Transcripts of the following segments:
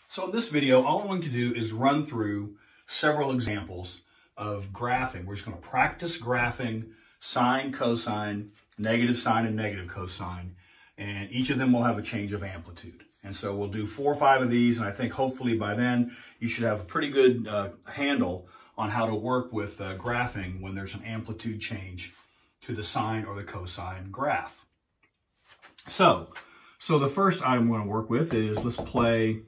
So in this video, all I'm going to do is run through several examples of graphing. We're just going to practice graphing sine, cosine, negative sine, and negative cosine. And each of them will have a change of amplitude. And so we'll do 4 or 5 of these, and I think hopefully by then you should have a pretty good handle on how to work with graphing when there's an amplitude change to the sine or the cosine graph. So the first item I'm going to work with is, let's play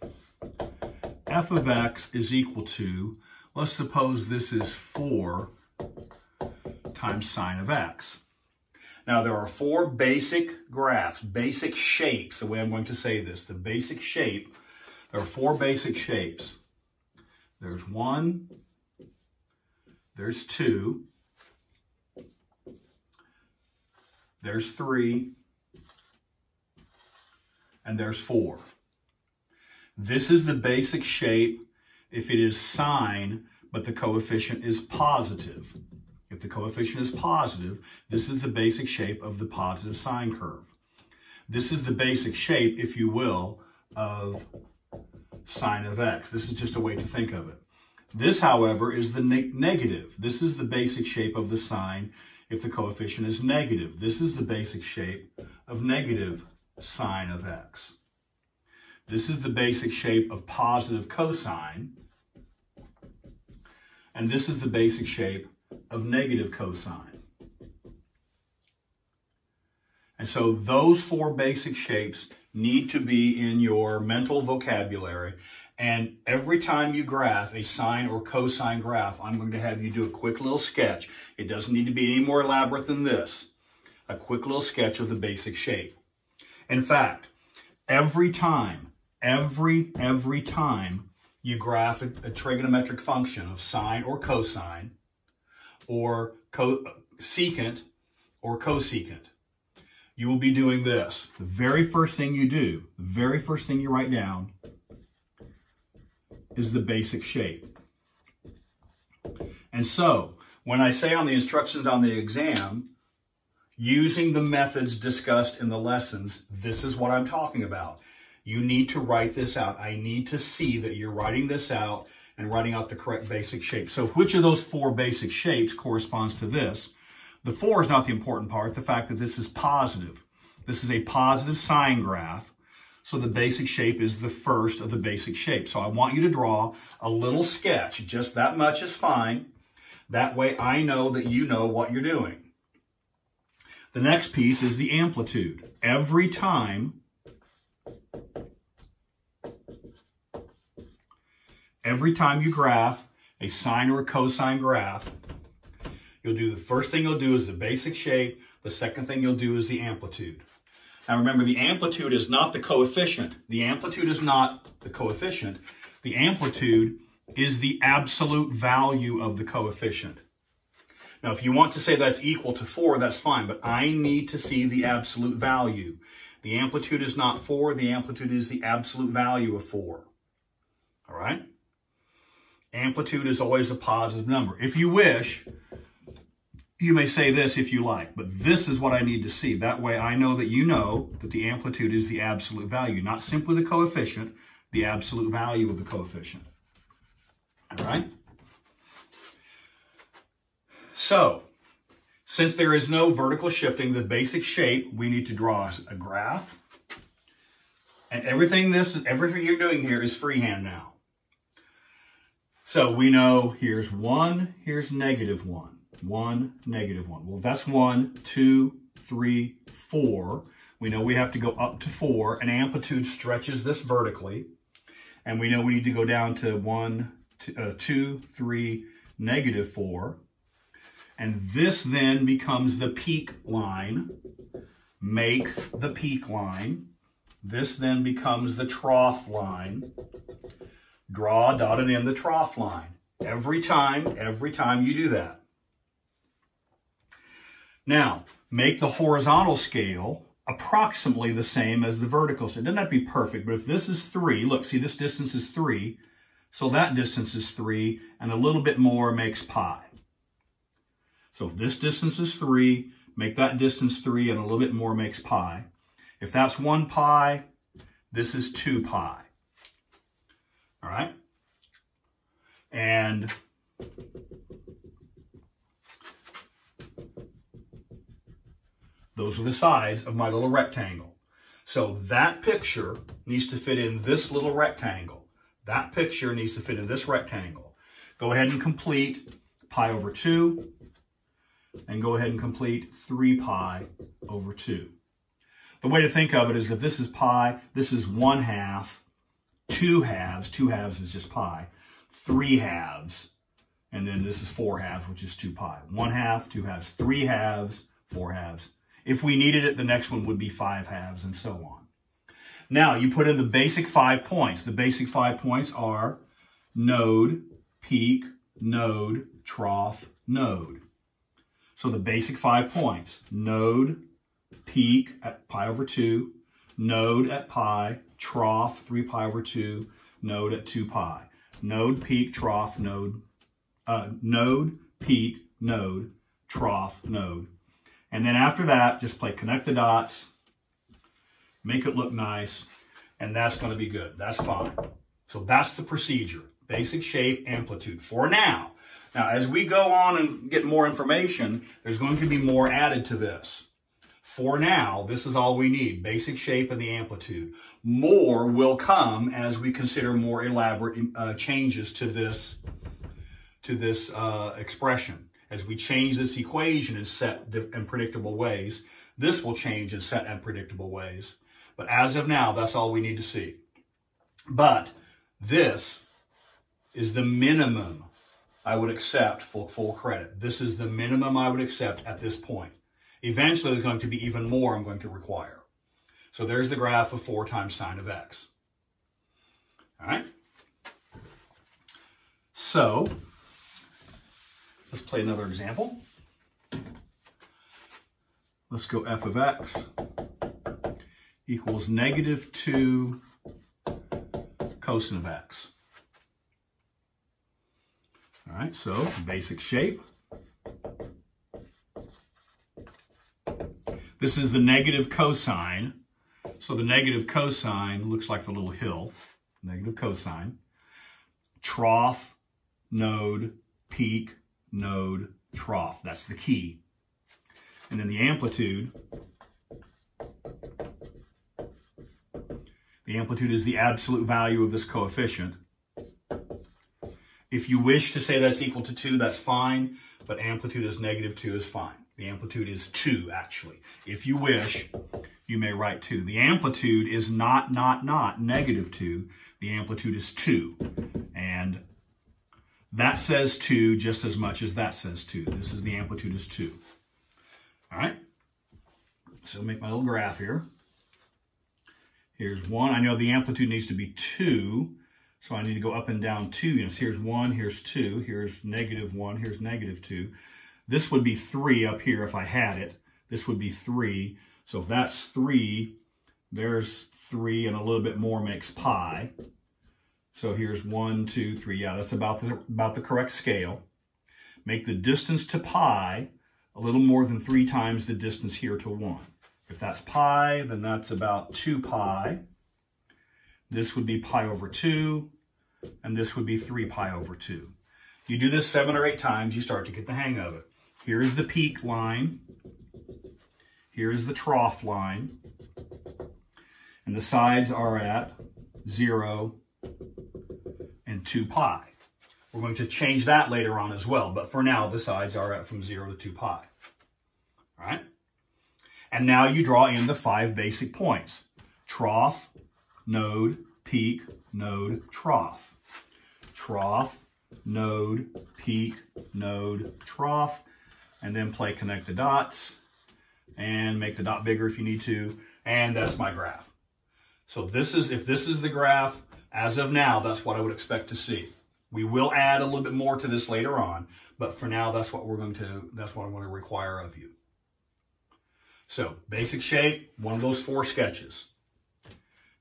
f of x is equal to, let's suppose this is 4 times sine of x. Now there are 4 basic graphs, basic shapes, the way I'm going to say this, the basic shape, there are 4 basic shapes. There's 1, there's 2, there's 3, and there's 4. This is the basic shape if it is sine, but the coefficient is positive. If the coefficient is positive, this is the basic shape of the positive sine curve. This is the basic shape, if you will, of sine of x. This is just a way to think of it. This, however, is the negative. This is the basic shape of the sine if the coefficient is negative. This is the basic shape of negative sine of x. This is the basic shape of positive cosine. And this is the basic shape of negative cosine. And so those 4 basic shapes need to be in your mental vocabulary. And every time you graph a sine or cosine graph, I'm going to have you do a quick little sketch. It doesn't need to be any more elaborate than this. A quick little sketch of the basic shape. In fact, every time you graph a trigonometric function of sine or cosine, or secant or cosecant, you will be doing this. The very first thing you do, the very first thing you write down is the basic shape. And so, when I say on the instructions on the exam, using the methods discussed in the lessons, this is what I'm talking about. You need to write this out. I need to see that you're writing this out and writing out the correct basic shape. So which of those 4 basic shapes corresponds to this? The 4 is not the important part, the fact that this is positive. This is a positive sine graph, so the basic shape is the first of the basic shapes. So I want you to draw a little sketch, just that much is fine. That way I know that you know what you're doing. The next piece is the amplitude. Every time you graph a sine or a cosine graph, you'll do the first thing you'll do is the basic shape. The second thing you'll do is the amplitude. Now remember, the amplitude is not the coefficient. The amplitude is not the coefficient. The amplitude is the absolute value of the coefficient. Now, if you want to say that's equal to 4, that's fine, but I need to see the absolute value. The amplitude is not 4. The amplitude is the absolute value of 4. All right? Amplitude is always a positive number. If you wish, you may say this if you like, but this is what I need to see. That way I know that you know that the amplitude is the absolute value, not simply the coefficient, the absolute value of the coefficient. All right? So, since there is no vertical shifting, the basic shape, we need to draw a graph. And everything you're doing here is freehand now. So we know here's 1, here's negative 1. 1, negative 1. Well, that's 1, 2, 3, 4. We know we have to go up to 4. An amplitude stretches this vertically. And we know we need to go down to 2, 3, negative 4. And this then becomes the peak line. Make the peak line. This then becomes the trough line. Draw dotted in the trough line. Every time you do that. Now, make the horizontal scale approximately the same as the vertical. So it doesn't have to be perfect, but if this is 3, look, see this distance is 3, so that distance is 3, and a little bit more makes pi. So if this distance is 3, make that distance 3, and a little bit more makes pi. If that's 1 pi, this is 2 pi. And those are the sides of my little rectangle. So that picture needs to fit in this little rectangle. That picture needs to fit in this rectangle. Go ahead and complete pi over 2, and go ahead and complete 3 pi over 2. The way to think of it is if this is pi, this is 1/2, 2 halves, 2 halves is just pi, 3 halves, and then this is 4 halves, which is 2 pi. 1/2, 2 halves, 3 halves, 4 halves. If we needed it, the next one would be 5 halves, and so on. Now, you put in the basic 5 points. The basic 5 points are node, peak, node, trough, node. So the basic 5 points: node, peak at pi over 2, node at pi, trough 3 pi over 2, node at 2 pi. Node, peak, trough, node, node, peak, node, trough, node. And then after that, just play connect the dots, make it look nice, and that's going to be good. That's fine. So that's the procedure. Basic shape, amplitude. For now. Now, as we go on and get more information, there's going to be more added to this. For now, this is all we need. Basic shape and the amplitude. More will come as we consider more elaborate changes to this expression. As we change this equation in set and predictable ways, this will change in set and predictable ways. But as of now, that's all we need to see. But this is the minimum I would accept for full credit. This is the minimum I would accept at this point. Eventually, there's going to be even more I'm going to require. So there's the graph of 4 times sine of x. All right? So let's play another example. Let's go f of x equals -2 cosine of x. All right, so basic shape. This is the negative cosine. So the negative cosine looks like the little hill, negative cosine. Trough, node, peak, node, trough. That's the key. And then the amplitude. The amplitude is the absolute value of this coefficient. If you wish to say that's equal to 2, that's fine, but amplitude is -2 is fine. The amplitude is 2, actually. If you wish, you may write 2. The amplitude is not -2. The amplitude is 2. And that says 2 just as much as that says 2. This is the amplitude is 2. All right? So make my little graph here. Here's 1. I know the amplitude needs to be 2. So I need to go up and down 2 units. Here's 1, here's 2, here's -1, here's -2. This would be 3 up here if I had it. This would be 3. So if that's 3, there's 3 and a little bit more makes pi. So here's 1, 2, 3. Yeah, that's about the correct scale. Make the distance to pi a little more than 3 times the distance here to 1. If that's pi, then that's about 2 pi. This would be pi over 2, and this would be 3 pi over 2. You do this 7 or 8 times, you start to get the hang of it. Here's the peak line. Here's the trough line. And the sides are at 0 and 2 pi. We're going to change that later on as well, but for now, the sides are at from 0 to 2 pi. All right? And now you draw in the 5 basic points. Trough, node, peak, node, trough. Trough, node, peak, node, trough. And then play connect the dots and make the dot bigger if you need to. And that's my graph. So if this is the graph, as of now, that's what I would expect to see. We will add a little bit more to this later on, but for now, that's what I'm going to require of you. So basic shape, one of those 4 sketches.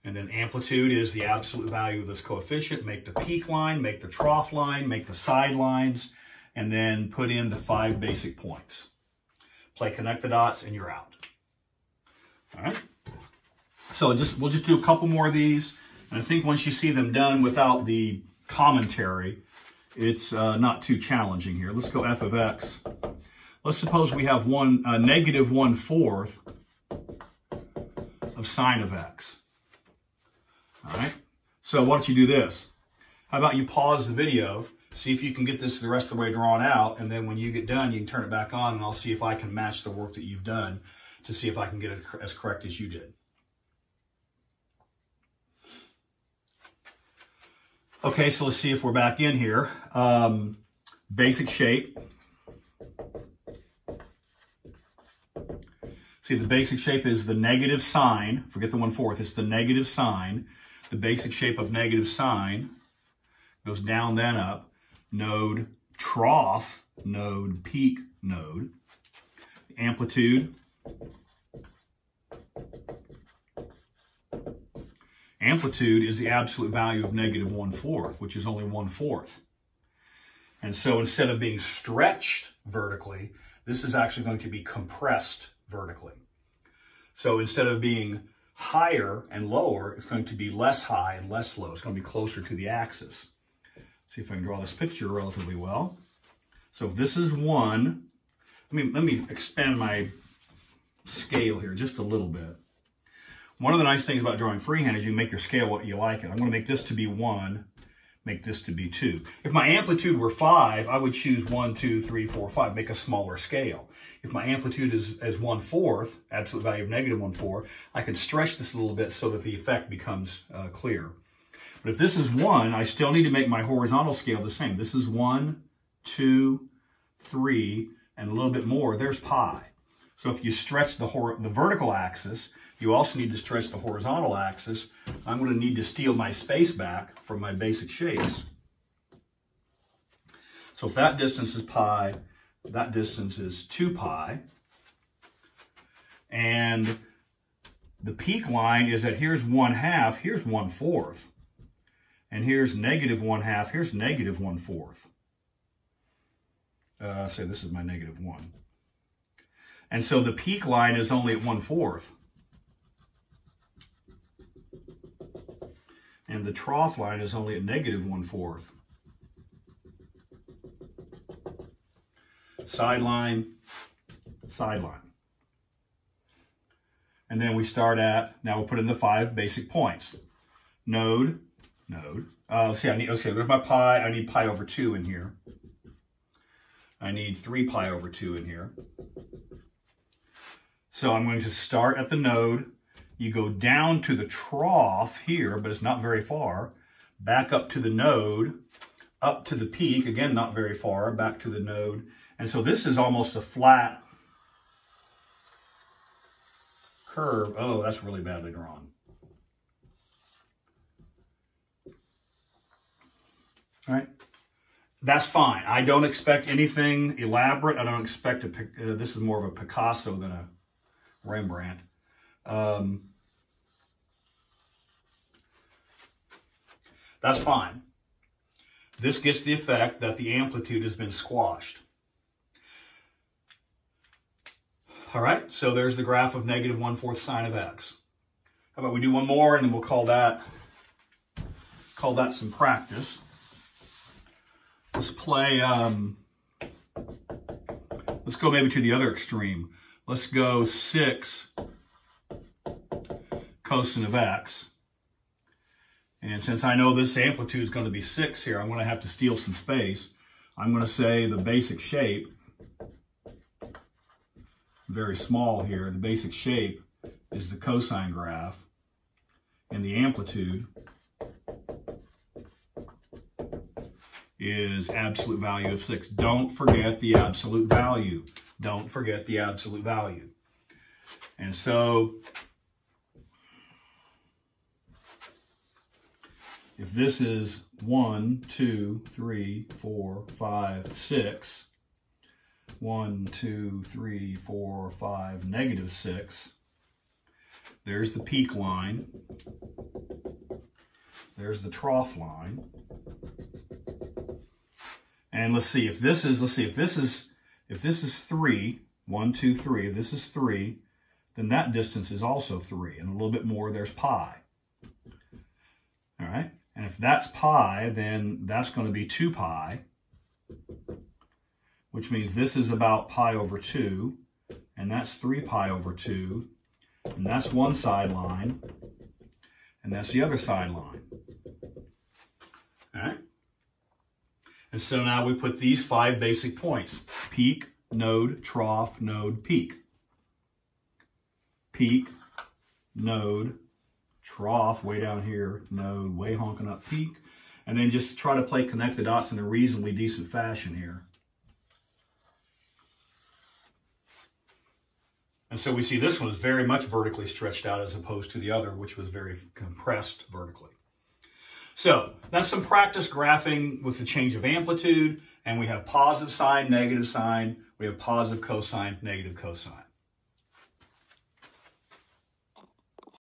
And then amplitude is the absolute value of this coefficient. Make the peak line, make the trough line, make the side lines, and then put in the 5 basic points. Play connect the dots and you're out. All right. So we'll just do a couple more of these. And I think once you see them done without the commentary, it's not too challenging here. Let's go f of x. Let's suppose we have negative 1/4 of sine of x. All right, so why don't you do this? How about you pause the video, see if you can get this the rest of the way drawn out, and then when you get done, you can turn it back on, and I'll see if I can match the work that you've done to see if I can get it as correct as you did. Okay, so let's see if we're back in here. Basic shape. See, the basic shape is the negative sine. Forget the 1/4. It's the negative sine. The basic shape of negative sine goes down, then up. Node, trough, node, peak, node. Amplitude. Amplitude is the absolute value of negative 1/4, which is only 1/4. And so instead of being stretched vertically, this is actually going to be compressed vertically. So instead of being higher and lower, it's going to be less high and less low. It's going to be closer to the axis. Let's see if I can draw this picture relatively well. So if this is 1, let me expand my scale here just a little bit. One of the nice things about drawing freehand is you can make your scale what you like it. I'm going to make this to be 1, make this to be 2. If my amplitude were 5, I would choose 1, 2, 3, 4, 5, make a smaller scale. If my amplitude is 1/4, absolute value of negative 1/4, I can stretch this a little bit so that the effect becomes clear. But if this is 1, I still need to make my horizontal scale the same. This is 1, 2, 3, and a little bit more. There's pi. So if you stretch the vertical axis, you also need to stretch the horizontal axis. I'm going to need to steal my space back from my basic shapes. So if that distance is pi, that distance is 2 pi. And the peak line is that here's 1/2, here's 1/4. And here's negative 1/2, here's negative 1/4. Say this is my negative 1. And so the peak line is only at 1/4. And the trough line is only at negative 1/4. Sideline, sideline. And then we start at, now we'll put in the 5 basic points. Node, node. There's my pi. I need pi over 2 in here. I need 3 pi over 2 in here. So I'm going to start at the node. You go down to the trough here, but it's not very far. Back up to the node, up to the peak, again, not very far, back to the node. And so this is almost a flat curve. Oh, that's really badly drawn. All right, that's fine. I don't expect anything elaborate. I don't expect this is more of a Picasso than a Rembrandt. That's fine. This gets the effect that the amplitude has been squashed. All right, so there's the graph of negative 1/4 sine of x. How about we do one more and then we'll call that some practice. Let's play, let's go maybe to the other extreme. Let's go 6 cosine of x. And since I know this amplitude is going to be 6 here, I'm going to have to steal some space. I'm going to say the basic shape, very small here, the basic shape is the cosine graph, and the amplitude is absolute value of 6. Don't forget the absolute value. Don't forget the absolute value. And so if this is 1, 2, 3, 4, 5, 6, 1, 2, 3, 4, 5, negative 6, there's the peak line, there's the trough line. And let's see if this is 3, 1, 2, 3, if this is 3, then that distance is also 3, and a little bit more, there's pi. All right, and if that's pi, then that's going to be 2 pi, which means this is about pi over 2, and that's 3 pi over 2, and that's one side line, and that's the other side line. All right? And so now we put these 5 basic points: peak, node, trough, node, peak. Peak, node, trough, way down here, node, way honking up, peak. And then just try to connect the dots in a reasonably decent fashion here. And so we see this one is very much vertically stretched out as opposed to the other, which was very compressed vertically. So that's some practice graphing with the change of amplitude. And we have positive sine, negative sine. We have positive cosine, negative cosine.